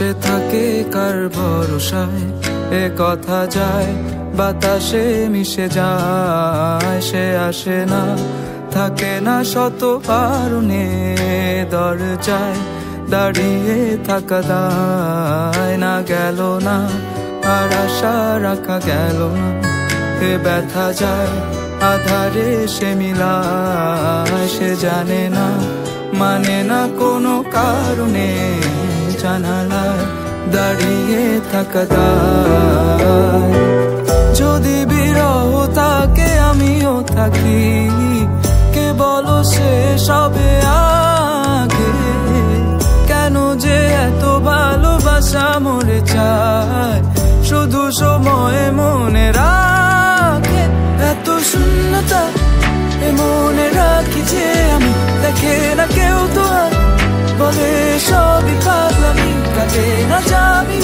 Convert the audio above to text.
সে থাকে কার ভরসায়, এ কথা যায় বাতাসে মিশে যায়। সে আসে না, থাকে না শত কারণে, দরজায় দাঁড়িয়ে থাকা দায়। না গেল না, আর আশা রাখা গেল না, এ ব্যথা যায় আধারে সে মিলায়। সে জানে না, মানে না কোনো কারণে, জানালায় দাঁড়িয়ে থাকা দায়। যদি বিরহ থাকে আমিও থাকি, কে বলো সে সবে আগে। কেন যে এত ভালোবাসা মরে চায়, শুধু সময় মনে রাখে। এত শূন্যতা এ মনে রাখি যে আমি, দেখে না কেউ তো আর, বলে সবই পাগলামি, কাটে না যাবি।